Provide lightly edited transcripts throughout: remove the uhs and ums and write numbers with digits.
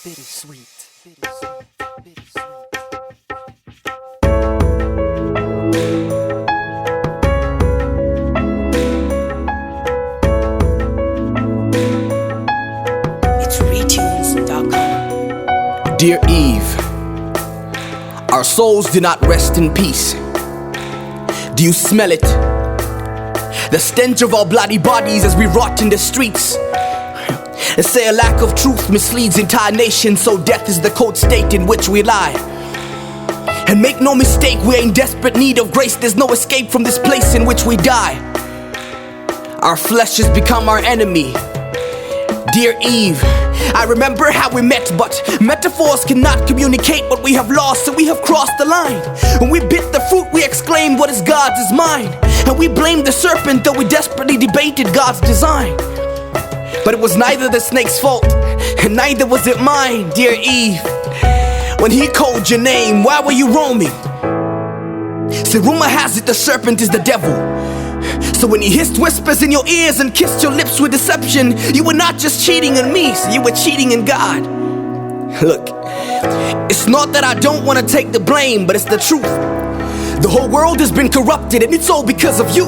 bittersweet, bittersweet, bittersweet. Dear Eve, our souls do not rest in peace. Do you smell it? The stench of our bloody bodies as we rot in the streets. They say a lack of truth misleads entire nations, so death is the cold state in which we lie. And make no mistake, we're in desperate need of grace. There's no escape from this place in which we die. Our flesh has become our enemy. Dear Eve, I remember how we met, but metaphors cannot communicate what we have lost, so we have crossed the line. When we bit the fruit, we exclaimed, what is God's is mine. And we blamed the serpent, though we desperately debated God's design. But it was neither the snake's fault, and neither was it mine, dear Eve. When he called your name, why were you roaming? See, rumor has it the serpent is the devil. So when he hissed whispers in your ears and kissed your lips with deception, you were not just cheating on me, so you were cheating in God. Look, it's not that I don't want to take the blame, but it's the truth. The whole world has been corrupted, and it's all because of you.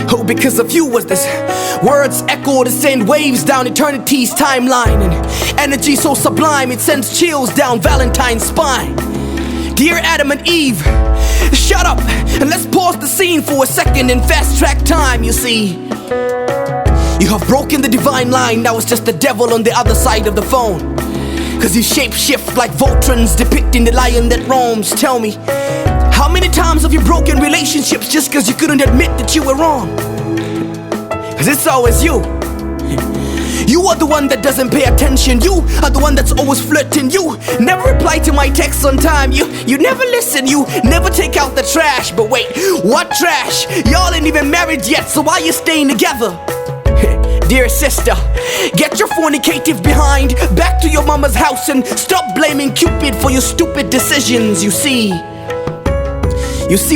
Oh, because of you was this words echo to send waves down eternity's timeline, and energy so sublime it sends chills down Valentine's spine. Dear Adam and Eve, shut up and let's pause the scene for a second and fast track time. You see, you have broken the divine line. Now it's just the devil on the other side of the phone, cause you shape shift like Voltrons depicting the lion that roams. Tell me, how many times have you broken relationships just cause you couldn't admit that you were wrong? Cause it's always you. You are the one that doesn't pay attention. You are the one that's always flirting. You never reply to my texts on time. You never listen. You never take out the trash. But wait, what trash? Y'all ain't even married yet, so why you staying together? Dear sister, get your fornicative behind back to your mama's house and stop blaming Cupid for your stupid decisions. You see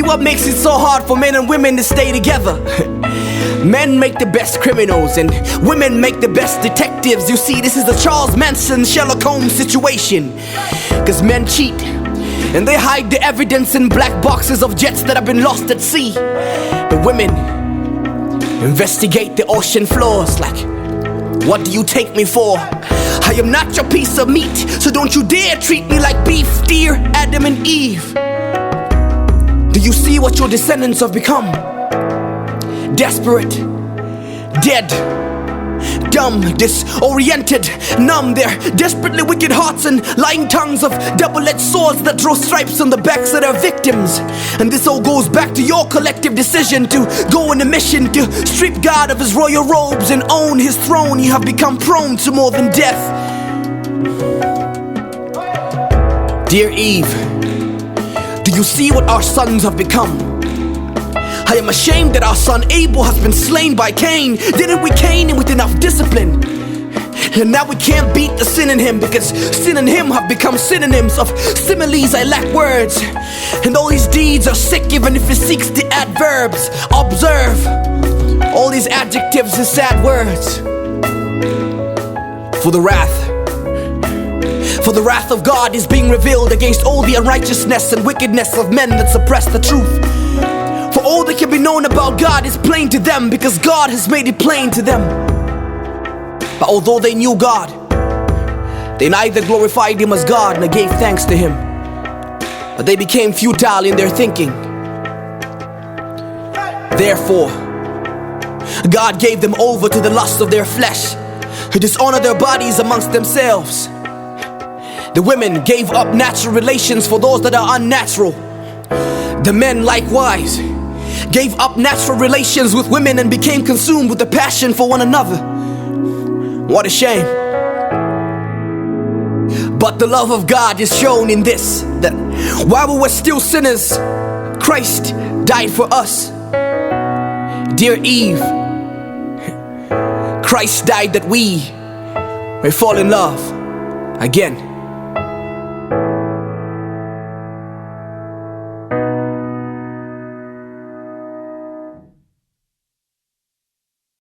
what makes it so hard for men and women to stay together? Men make the best criminals and women make the best detectives. You see, this is the Charles Manson, Sherlock Holmes situation. Cause men cheat and they hide the evidence in black boxes of jets that have been lost at sea. But women investigate the ocean floors like, what do you take me for? I am not your piece of meat, so don't you dare treat me like beef, dear Adam and Eve. Do you see what your descendants have become? Desperate, dead, dumb, disoriented, numb. Their desperately wicked hearts and lying tongues of double-edged swords that draw stripes on the backs of their victims. And this all goes back to your collective decision to go on a mission to strip God of his royal robes and own his throne. You have become prone to more than death. Dear Eve, do you see what our sons have become? I am ashamed that our son Abel has been slain by Cain. Didn't we cane him with enough discipline? And now we can't beat the sin in him, because sin and him have become synonyms of similes. I lack words, and all his deeds are sick even if he seeks the adverbs. Observe all these adjectives and sad words. For the wrath of God is being revealed against all the unrighteousness and wickedness of men that suppress the truth. For all that can be known about God is plain to them, because God has made it plain to them. But although they knew God, they neither glorified him as God nor gave thanks to him. But they became futile in their thinking. Therefore, God gave them over to the lust of their flesh, to dishonor their bodies amongst themselves. The women gave up natural relations for those that are unnatural. The men likewise gave up natural relations with women and became consumed with the passion for one another. What a shame. But the love of God is shown in this, that while we were still sinners, Christ died for us. Dear Eve, Christ died that we may fall in love again.